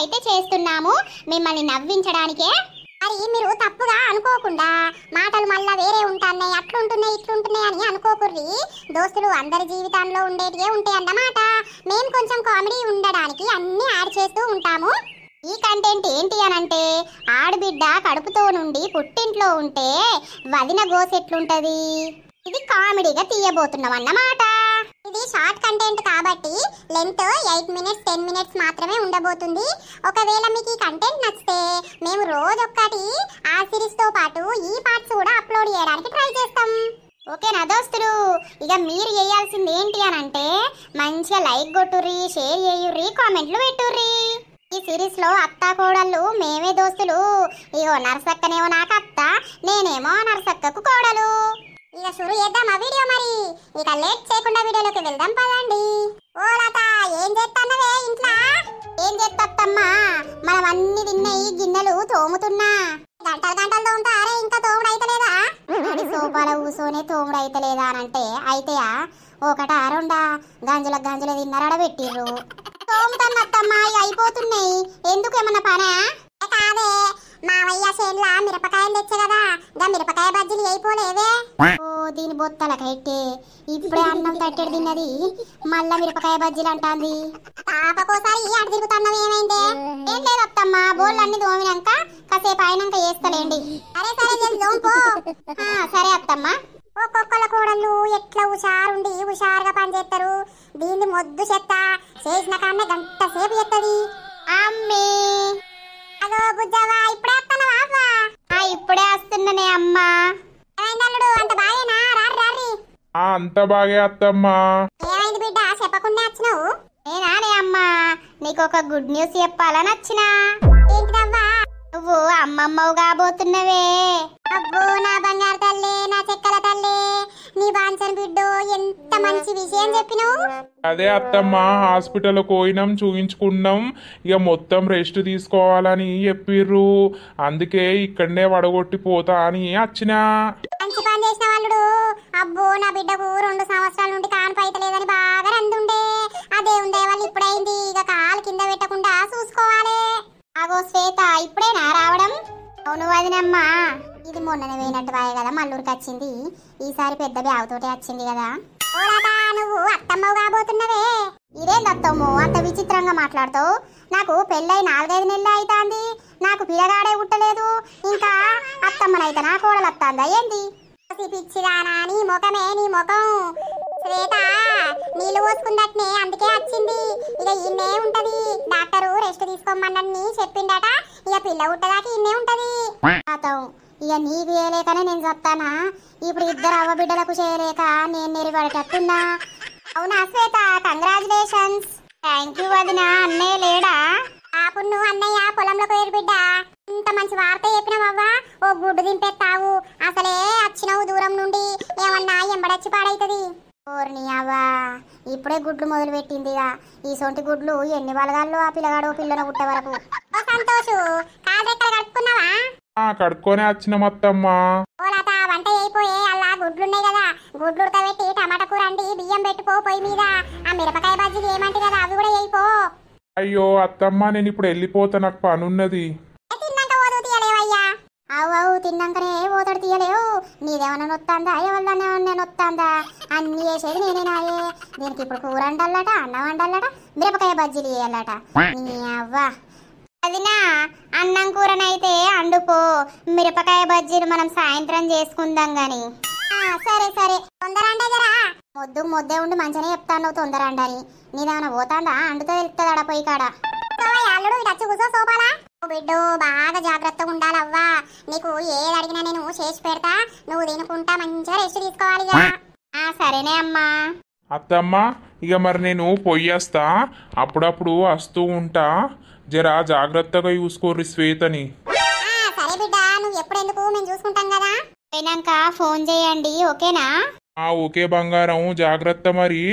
అయితే చేస్తున్నాము మిమ్మల్ని నవ్వించడానికే. మరి మీరు తప్పుగా అనుకోకుండా మాటలు మళ్ళా వేరే ఉంటాయి, అట్లుంటున్నాయి ఇట్లుంటున్నాయి అని అనుకోకుర్రి. దోస్తులు అందరి జీవితంలో ఉండేటివే ఉంటాయి అన్నమాట. మేము కొంచెం కామెడీ ఉండడానికి అన్ని యాడ్ చేస్తూ ఉంటాము. ఈ కంటెంట్ ఏంటి అనంటే, ఆడబిడ్డ కడుపుతో నుండి పుట్టింట్లో ఉంటే వదిన గోస ఎట్లుంటది, ఇది కామెడీగా తీయబోతున్నాం అన్నమాట. ఇది షార్ట్ కంటెంట్ కాబట్టి లెంత్ 8 మినిట్స్ 10 మినిట్స్ మాత్రమే ఉండబోతుంది. ఒకవేళ మీకు ఈ కంటెంట్ నచ్చితే మేము రోజొక్కటి ఆ సిరీస్ తో పాటు ఈ పార్ట్స్ కూడా అప్లోడ్ చేయడానికి ట్రై చేస్తాం. ఓకేనా దోస్తులు? ఇక మీరు చేయాల్సింది ఏంటి అనంటే, మంచిగా లైక్ కొట్టుర్రి, షేర్ చేయుర్రి, కామెంట్లు పెట్టుర్రి. ఈ సిరీస్ లో అత్త కోడళ్ళు మేమే దోస్తులు. ఇగో నర్సక్కనేమో నాకు అత్త, నేనేమో నర్సక్కకు కోడలు. ఇక షురు చేద్దాం ఆ వీడియో. మరి ఇక లేట్ చేయకుండా వీడియోలోకి వెళ్దాం పదండి. ఓ లత, ఏం చేస్తానవే ఇంట్లో? ఏం చేస్తమ్మా, మనం అన్ని తిన్నాయి గిన్నెలు తోముతున్నా. గంటలు గంటలు తోముతారే, ఇంకా తోముడు అయితలేదా? సోఫాలో కూర్చొని తోముడు అయితలేదా అనంటే అయితేయా? ఒకటా రెండా గంజుల గంజుల తిన్నారడ పెట్టిర్రు. తోముతన్నత్తమ్మా, ఇక అయిపోతున్నాయి. ఎందుకు ఏమన్నా పనా? కాదే, మావయ్య చేనులా మిరపకాయలు తెచ్చే కదా, గా మిరపకాయ బజ్జీలు అయిపోలేవే. ఓ దీని బొత్తలకైతే ఇప్పుడే అన్నం తట్టెడు తిన్నది, మళ్ళా మిరపకాయ బజ్జీలు అంటాంది. పాపకోసారి అటు తిరుగుతున్నావు, ఏమైందే? ఏం లేదత్తమ్మా, బోళ్ళు అన్ని తోమినాక కాసేపు అయినాక వేస్తలేండి. సరే సరే పో. సరే అత్తమ్మా. ఒక్కొక్కల కోడళ్ళు ఎట్లా హుషారుండి హుషారుగా పనిచేస్తారు. దీన్ని మొద్దు చెత్త చేసిన కన్నా గంట సేపు చేస్తుంది. అమ్మే అదో బుజ్జవా, ఇప్పుడే వస్తున్నావా? ఇప్పుడే వస్తున్నానే అమ్మా. ఏమైందల్లుడు, అంత బాగేనా? రారి. అంత బాగే అత్తమ్మా. ఏమైంది బిడ్డ, చెప్పకుండా వచ్చినావు? నేనానే అమ్మా, నీకు ఒక గుడ్ న్యూస్ చెప్పాలని వచ్చినా. ఏంటిదవ్వా? నువ్వు అమ్మమ్మవు కాబోతున్నవే. అబ్బో నా బంగారు తల్లి, నా చెక్కల తల్లి, నీ బాన్సన్ బిడ్డో, ఎంత మంచి విషయం చెప్పినావు. అదే అత్తమ్మా, హాస్పిటల్ పోయినాం, చూయించుకున్నాం. ఇక మొత్తం రెస్ట్ తీసుకోవాలని చెప్పిర్రు. అందుకే ఇక్కడనే వడగొట్టి పోతా అని వచ్చినా. మంచి పని చేసిన వాళ్ళుడు. అబ్బో నా బిడ్డకు 2 సంవత్సరాల నుండి కాన్పు అయితలేదని బాగా రందుండే. అదే ఉండే వాళ్ళు ఇప్పుడైంది. ఇక కాలు కింద పెట్టకుండా చూసుకోవాలి. అగో శ్వేత, ఇప్పుడేనా రావడం? అవును వదినమ్మా, ఇది మొన్ననే పోయినట్టు వాయే కదా, మల్లూరికి వచ్చింది. ఈసారి పెద్ద బ్యాగుతోటే వచ్చింది కదా. నువ్వు అత్తమ్మవు కాబోతున్నవే. ఇదేంది అత్తమ్ము అంత విచిత్రంగా మాట్లాడుతావు? నాకు పెళ్ళై 4-5 నెలలు అవుతాంది, నాకు పిల్లగాడే ఉట్టలేదు. ఇంకా అత్తమ్మనైతే నా కోడలు వస్తాందా ఏంది? పిచ్చిదానా, నీ ముఖమే నీ ముఖం. శ్వేత నీళ్ళు పోసుకుందట్నే, అందుకే వచ్చింది. ఇక ఇన్నే ఉంటది, డాక్టరు రెస్ట్ తీసుకోమని చెప్పిండట. ఇక పిల్ల ఉట్టదాకా ఇన్నే ఉంటది. ఇక నీకు చేయలేకనే నేను చెప్తానా? ఇప్పుడు 2 అవ్వ బిడ్డలకు చేయలేక నేను నెరిపడేటట్టున్నా. అవునా శ్వేత, కంగ్రాచులేషన్స్. థ్యాంక్ యూ వదిన. అన్నయ్య లేడా? ఆపును, అన్నయ్య పొలంలో పోయారు బిడ్డ. ఇంత మంచి వార్త చెప్పినావవ్వా, ఓ గుడ్డు దింపేస్తావు. అసలే వచ్చినావు దూరం నుండి, ఏమన్నా ఎంబడచ్చి పాడైతుంది. ఓర్ని అవ్వా, ఇప్పుడే గుడ్లు మొదలు పెట్టిందిగా. ఈ సొంటి గుడ్లు ఎన్ని వలగాల్లో ఆ పిల్లగాడు పిల్లన పుట్టే వరకు. సంతోషు, కాదెక్కడ కడుక్కున్నావా? కడుక్కొనే వచ్చిన మొత్తమ్మా. ఓలత, వంట అయిపోయే అలా గుడ్లున్నాయి కదా, గుడ్లు ఉడకబెట్టి టమాటా కూర అండి, బియ్యం పెట్టుకో పొయ్యి మీద. ఆ మిరపకాయ బజ్జీలు ఏమంటే కదా, అవి కూడా అయిపో. అయ్యో అత్తమ్మా, నేను ఇప్పుడు వెళ్ళిపోతా, నాకు పనున్నది. తిన్నాక పోదు తీయలేవయ్యా. అవు తిన్నాకనే పోతాడు, తీయలేవు. నీదేమన్నా నొత్తాందా, ఎవరిదన్నా నొత్తాందా? అన్ని చేసేది నేనేనాయే. దీనికి ఇప్పుడు కూర వండాలట, అన్నం వండాలట, మిరపకాయ బజ్జీలు వేయాలట. నీ అవ్వా అదినా, అన్నం కూరనైతే అండుకో, మిరపకాయ బజ్జీలు మనం సాయంత్రం చేసుకుందాం గాని. సరే సరే, తొందర అంటే జరా. మొద్దే ఉండి మంచిగానే చెప్తాను తొందర అండని. నీదేమన్నా పోతాందా? అండుతో తెలుస్తుందా పోయి కాడ. అల్లుడు ఇటు వచ్చి కూర్చో సోపాలా. బిడ్డు బాగా జాగ్రత్తగా ఉండాలవ్వా. నీకు ఏది అడిగినా నేను చేసి పెడతా, నువ్వు తినుకుంటా మంచిగా రెస్ట్ తీసుకోవాలి. సరేనే అమ్మా. అత్తమ్మా, ఇక మరి నేను పొయ్యేస్తా, అప్పుడప్పుడు వస్తూ ఉంటా. జరా జాగ్రత్తగా చూసుకోర్రి శ్వేతని. సరే బిడ్డ, నువ్వు ఎప్పుడెందుకు మేము చూసుకుంటాం కదా. పోయినాక ఫోన్ చేయండి, ఓకేనా? ఓకే బంగారం, జాగ్రత్త మరి.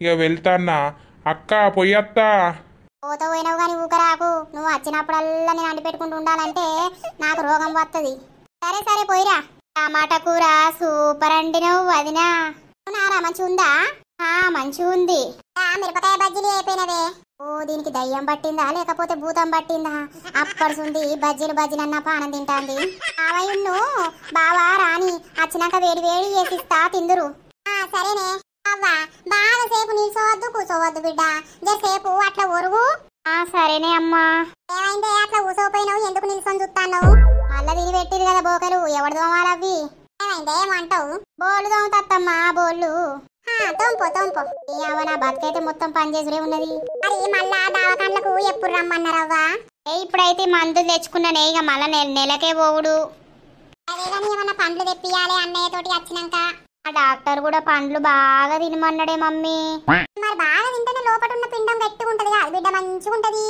ఇక వెళ్తాన్నా. అక్క పొయ్యత్తా. పోతా పోయినావు కానీ ఊకరాకు. నువ్వు వచ్చినప్పుడల్లా నేను అండి పెట్టుకుంటూ ఉండాలంటే నాకు రోగం వస్తుంది. సరే సరే పోయిరా. టమాటా కూర సూపర్ అండి. నువ్వు వదినా మంచిగా ఉందా? మంచిగా ఉంది. మిరపకాయ బజ్జీలు అయిపోయినవే. ఓ దీనికి దయ్యం పట్టిందా లేకపోతే భూతం పట్టిందా? అప్పడుసుంది బజ్జీలు బజ్జీలన్న పానం తింటాంది. బావయ్యున్ను బావా రాని వచ్చినాక వేడి వేడి చేసిస్తా తిందురు. సరేనే అవ్వ, బాగా సేపు నిల్చోవద్దు కూర్చోవద్దు బిడ్డ, జరసేపు అట్లా ఒరుగు. సరేనే అమ్మా. ఏమైందే అట్లా కూసోపోయినావు, ఎందుకు నిల్చొని చూస్తాను? మళ్ళా తిని పెట్టిరు కదా బోకలు, ఎవడు దోమాలవి? ఏమైందే ఏమంటావు? బోళ్ళు దోమతమ్మా బోళ్ళు. తోంపో తోంపో. ఏమో నా బతుకైతే మొత్తం పనిచేసే ఉన్నది. మరి మళ్ళా దావకాండ్లకు ఎప్పుడు రమ్మన్నారవ్వా? ఇప్పుడైతే మందులు తెచ్చుకున్నానే, ఇక మళ్ళా నెలకే పోవుడు. అదే కానీ ఏమన్నా పండ్లు తెప్పియాలి అన్నయ్య తోటి వచ్చినాక. ఆ డాక్టర్ కూడా పండ్లు బాగా తినమన్నాడే మమ్మీ. మరి బాగా తింటేనే లోపల ఉన్న పిండం గట్టిగా ఉంటది కదా బిడ్డ, మంచిగా ఉంటది.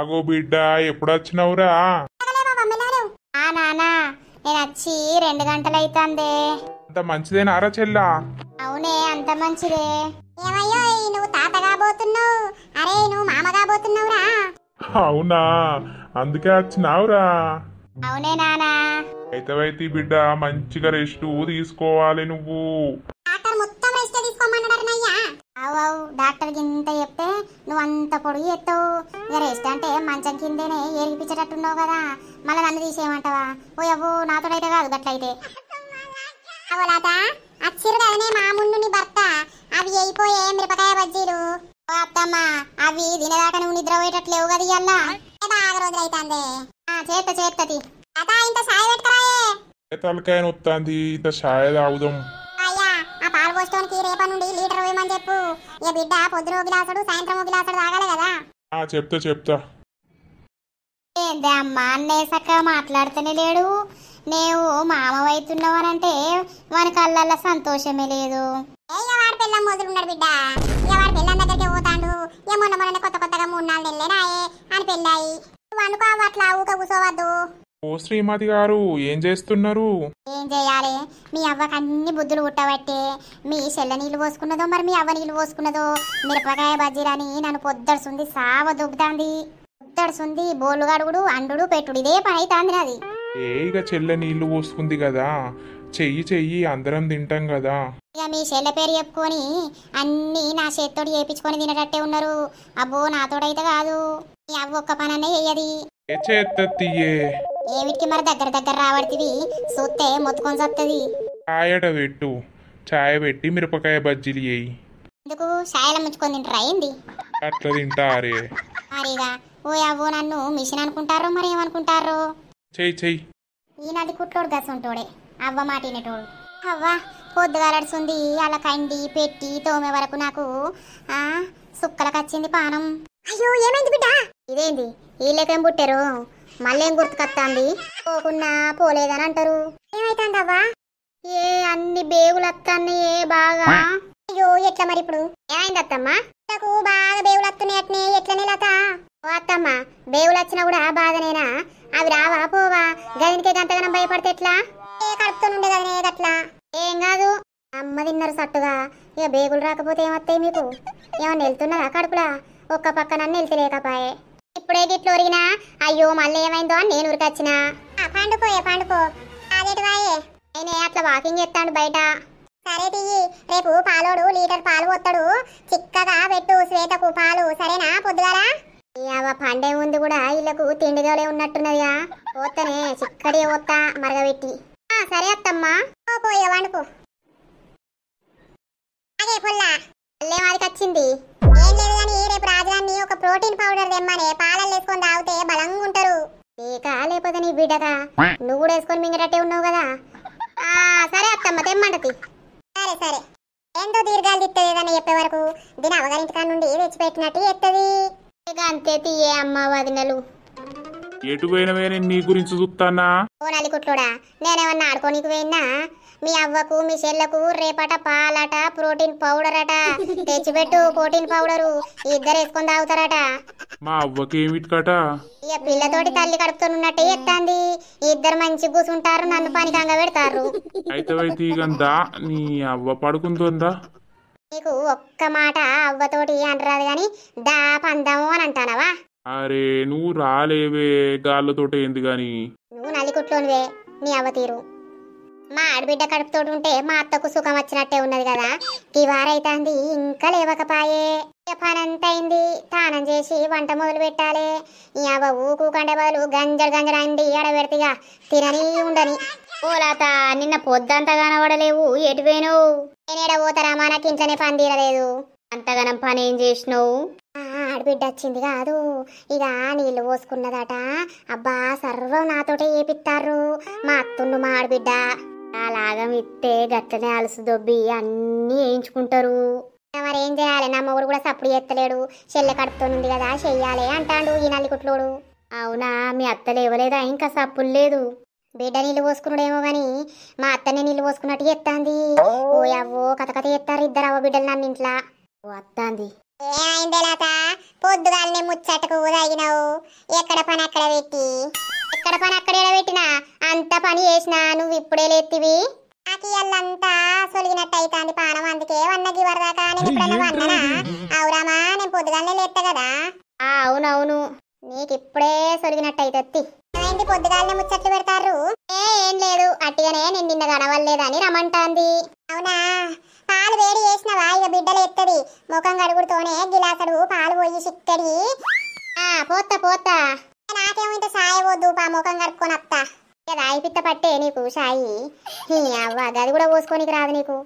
అగో బిడ్డ ఎప్పుడు వచ్చినావురా? నానా నేను వచ్చి 2 గంటలు అవుతుందే. అంత మంచిదేనారా చెల్లా? అవునే అంత మంచిదే. ఏమయ్యో నువ్వు తాతగా పోతున్నావు, అరే నువ్వు మామగా పోతున్నావురా? అవునా, అందుకే వచ్చినావురా? అవునే నానా. అయితే బిడ్డ మంచిగా రెస్ట్ తీసుకోవాలి నువ్వు. డాక్టర్ మొత్తం రెస్ట్ తీసుకోమన్నాడన్నయ్యా. అవు డాక్టర్ ఇంత చెప్తే నువ్వు అంత పొడుగు ఎత్తావు. ఇక రెస్ట్ అంటే మంచం కిందేనే ఏరిపించేటట్టున్నావు కదా, మళ్ళీ నన్ను తీసేయమంటావా? ఓ అవ్వు నాతోడైతే కాదు గట్లయితే. అవలాత అచ్చిరు కదనే మా ముందు నీ భర్త, అవి అయిపోయే మిరపకాయ బజ్జీలు. ఓ అత్తమ్మ అవి తినేదాకా నువ్వు నిద్ర పోయేటట్లేవు కదా ఇయ్యల్లా, బాగా రోజులు అవుతుంది. చేత్తది అత ఇంత సాయ పెట్టుకురాయే. తలకాయ నొత్తాంది, ఇంత ఛాయ్ తాగుదాం. అయ్యా ఆ పాలు పోస్టోన్కి రేపటి నుండి లీటర్ వేయమని చెప్పు. ఇక బిడ్డ పొద్దున ఒక గ్లాసుడు సాయంత్రం ఒక గ్లాసుడు తాగాలి కదా. చెప్తా. ఏందే అమ్మా అన్నయ్య సక్క మాట్లాడుతూనే లేడు. నేను మామవైతున్నావు అని అంటే మన కళ్ళల్లో సంతోషమే లేదు. వాడి పిల్లం మొదలున్నాడు బిడ్డ, వాడి పిల్లం దగ్గరికి పోతాడు. మొన్న కొత్తగా 3-4 నెలలే రాయే అని పెళ్ళాయి. నువ్వు అనుకో అట్లా ఊక కూర్చోవద్దు. ఓ శ్రీమతి గారు ఏం చేస్తున్నారు? ఏం చేయాలి, మీ అవ్వకు అన్ని బుద్ధులు పుట్టబట్టే మీ చెల్ల నీళ్ళు పోసుకున్నదో మరి మీ అవ్వ నీళ్ళు పోసుకున్నదో మిరపకాయ బజ్జీలని నన్ను పొద్దడుసుంది సావ దుబ్బుతాంది. పొద్దడుసుంది బోళ్ళు గడుగుడు అండు పెట్టుడు ఇదే పని అవుతాంది నాది. ఇక చెల్లె నీళ్లు పోసుకుంది కదా, చెయ్యి అందరం తింటాం కదా. ఇక మీ చెల్లె పేరు చెప్పుకొని అన్ని నా చేత్తోటి చేయించుకొని తినేటట్టే ఉన్నారు. అబ్బో నాతోడైతే కాదు, మీ అవ్వ ఒక్క పని అనే చెయ్యది. చేత్తయ్యే ఏమిటికి మరి దగ్గర రావడితివి, చూస్తే మొత్తుకొని చత్తది. ఛాయ్ పెట్టి మిరపకాయ బజ్జీలు చేయి. ఎందుకు సాయల ముంచుకొని తింటారా ఏంది? అట్లా తింటారే మరిగా ఓ అవ్వో నన్ను మిషన్ అనుకుంటారో మరి ఏమనుకుంటారో. చెయ్యి. ఈనాది కుట్లోడు గసంటోడే, అవ్వ మాటినటోడు. అవ్వ పొద్దుగాలడుచుంది, అలా కండి పెట్టి తోమే వరకు నాకు సుక్కలకొచ్చింది పానం. అయ్యో ఏమైంది బిడ్డ? ఇదేంది వీళ్ళకేం పుట్టారు, మళ్ళేం గుర్తుకొస్తాంది? పోకున్నా పోలేదని అంటారు. ఏమైతుందవ్వా? అన్ని బేగులు వస్తాయి బాగా. అయ్యో ఎట్లా మరి ఇప్పుడు? ఏమైంది అత్తమ్మ? నాకు బాగా బేగులు వస్తున్నాయట్నే, ఎట్లనే లత? ఓ అత్తమ్మ బేగులు వచ్చినా కూడా బాధనేనా? అవి రావా పోవా? గదినికే గంటగానం భయపడితే ఎట్లా? కడుపుతోనుండే గదనే గట్లా. ఏం కాదు అమ్మ తిన్నారు సట్టుగా, ఇక బేగులు రాకపోతే ఏమొస్తాయి మీకు? ఏమన్నా వెళ్తున్నారా కడుపులా? ఒక్క పక్క నన్ను వెళ్తలేకపాయే. ఇప్పుడే గిట్లు ఒరిగినా అయ్యో మళ్ళీ ఏమైందో అని నేను ఉరికొచ్చినా. పండుకో అదేటివాయే అయినే అట్లా వాకింగ్ చేస్తాడు బయట. సరే తీయి, రేపు పాలోడు లీటర్ పాలు పోతాడు, చిక్కగా పెట్టు శ్వేతకు పాలు, సరేనా? పొద్దుగారా పండే ముందు కూడా వీళ్ళకు తిండిదోలే ఉన్నట్టున్నదిగా, పోతనే చిక్కడి పోతా మరగబెట్టి. సరే అత్తమ్మా పోయే వండుకో. అదే పొల్లా మళ్ళీ మాదికి వచ్చింది. ఏం లేదు కానీ రేపు రాజధాని ఒక ప్రోటీన్ పౌడర్ తెమ్మనే, పాలలు వేసుకొని తాగితే బలంగా ఉంటారు. నీకా లేకపోతే నీ బిడ్డగా? నువ్వు కూడా వేసుకొని మింగటట్టే ఉన్నావు కదా. సరే అత్తమ్మ తెమ్మంటది. సరే ఏందో దీర్ఘాలు తిత్తది ఏదన్నా చెప్పే వరకు దీని అవగారింటికా నుండి తెచ్చిపెట్టినట్టు ఎత్తది. ఇక అంతే తీయే అమ్మ వదినలు. ఎటు పోయినవేనే నీ గురించి చూస్తానా? ఓ నలికుట్లోడా, నేనేమన్నా ఆడుకోనీకి పోయినా? మీ అవ్వకు మీ చెల్లకు రేపట పాలట ప్రోటీన్ పౌడర్ అట తెచ్చిపెట్టు. ప్రోటీన్ పౌడరు ఇద్దరు వేసుకొని తాగుతారట. మా అవ్వకి ఏమిటికట? ఇక పిల్లతోటి తల్లి కడుపుతోనున్నట్టే ఎత్తాంది. ఇద్దరు మంచి కూసుంటారు, నన్ను పనికంగా పెడతారు. అయితే నీ అవ్వ పడుకుంటుందా? నీకు ఒక్క మాట అవ్వతోటి అనరాదు గాని దా పందాము అని అంటానవా? అరే నువ్వు రాలేవే, గాళ్ళతోటి ఏంది గాని. నువ్వు నలికుట్లోనివే నీ అవ్వ తీరు. మా ఆడబిడ్డ కడుపుతోటి ఉంటే మా అత్తకు సుఖం వచ్చినట్టే ఉన్నది కదా, ఈ వారైతాంది ఇంకా లేవకపాయే. పని అంతా అయింది. తానం చేసి వంట మొదలు పెట్టాలి. ఇక ఊకు కంటే బదులు గంజర అండి ఆడబెడతగా తినని ఉండని. ఓ లత, నిన్న పొద్దంతా కనబడలేవు, ఎటు పోయినావు? నేనేడ పోతారా, మనకి ఇంట్లోనే పని తీరలేదు. అంతగానం పని ఏం చేసినావు? ఆడబిడ్డ వచ్చింది కాదు, ఇక నీళ్ళు పోసుకున్నదట. అబ్బా సర్వం నాతోటే చేపిస్తారు. మా అత్తుండు మా ఆడబిడ్డ. అలాగం ఇస్తే గట్లనే అలసు దొబ్బి అన్నీ వేయించుకుంటారు. మరి ఏం చేయాలి, నా మొగుడు కూడా సప్పుడు చేస్తలేడు. చెల్లె కడుపుతోనుంది కదా, చెయ్యాలి అంటాడు ఈ నల్లికుట్లోడు. అవునా, మీ అత్త లేవలేదా? ఇంకా సప్పులు లేదు. బిడ్డ నీళ్ళు పోసుకున్నాడేమో గాని మా అత్తనే నీళ్ళు పోసుకున్నట్టు చెప్తాంది. ఓ అవ్వో కథ చేస్తారు ఇద్దరు అవ్వ బిడ్డలు నన్ను ఇంట్లో. ఓ అత్తాంది. ఏమైందే లత, పొద్దుగాలనే ముచ్చటకు తాగినావు. ఎక్కడ పని అక్కడ పెట్టి, ఎక్కడ పని అక్కడ పెట్టినా అంత పని చేసినా నువ్వు ఇప్పుడే లేత్తివి. నాకు ఇల్లంతా సొలిగినట్టు అవుతాంది పానం, అందుకే వన్నగి వరదాకా నేను ఇప్పుడన్నా వన్ననా? అవురామా, నేను పొద్దుగాలనే లేస్తా కదా. అవునవును, నీకు ఇప్పుడే సొలిగినట్టు అవుతుంది. ఏమైంది పొద్దుగాలనే ముచ్చట్లు పెడతారు? ఏం లేదు, అట్టిగానే నేను నిన్న కనవలేదని రమ్మంటాంది. అవునా, పాలు వేడి చేసినవా? ఇక బిడ్డలు ఎత్తది. ముఖం కడుగుడుతోనే గిలాసడు పాలు పోయి చిక్కడి. పోతా నాకేమో ఇంత సాయ వద్దు, ముఖం కడుక్కొని వస్తా. ఇక రాయిపిత్త పట్టే నీకు సాయి. అవ్వ గది కూడా పోసుకోనికి రాదు నీకు.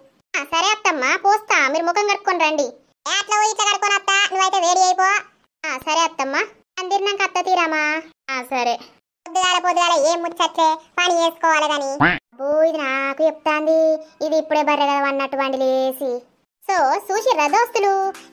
సరే అత్తమ్మ, పోస్తా, మీరు ముఖం కడుక్కొని రండి. అట్లా పోయి ఇట్లా కడుక్కొని వస్తా, నువ్వైతే వేడి అయిపో. సరే అత్తమ్మ, అందిరినాక అత్త తీరామా? సరే. పొద్దుగాల ఏం ముచ్చట్లే, పని చేసుకోవాలి గాని. ఇది నాకు చెప్తాంది, ఇది ఇప్పుడే బర్రె కదా అన్నట్టు వండి లేసి. సో చూసిర్రా దోస్తులు,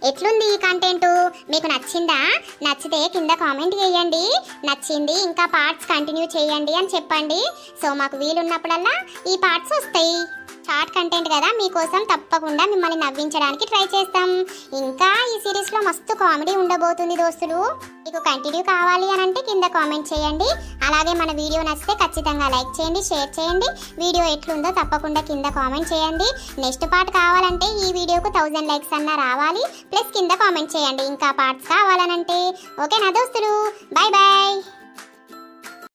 ఎట్లుంది ఈ కంటెంట్? మీకు నచ్చిందా? నచ్చితే కింద కామెంట్ చేయండి. నచ్చింది ఇంకా పార్ట్స్ కంటిన్యూ చేయండి అని చెప్పండి. సో మాకు వీలున్నప్పుడల్లా ఈ పార్ట్స్ వస్తాయి. షార్ట్ కంటెంట్ కదా, మీకోసం తప్పకుండా మిమ్మల్ని నవ్వించడానికి ట్రై చేస్తాం. ఇంకా ఈ సిరీస్లో మస్తు కామెడీ ఉండబోతుంది దోస్తులు. మీకు కంటిన్యూ కావాలి అని అంటే కింద కామెంట్ చేయండి. అలాగే మన వీడియో నచ్చితే ఖచ్చితంగా లైక్ చేయండి, షేర్ చేయండి. వీడియో ఎట్లుందో తప్పకుండా కింద కామెంట్ చేయండి. నెక్స్ట్ పార్ట్ కావాలంటే ఈ వీడియోకు 1000 లైక్స్ అన్నా రావాలి. ప్లస్ కింద కామెంట్ చేయండి ఇంకా పార్ట్స్ కావాలనంటే. ఓకేనా దోస్తులు, బాయ్ బాయ్.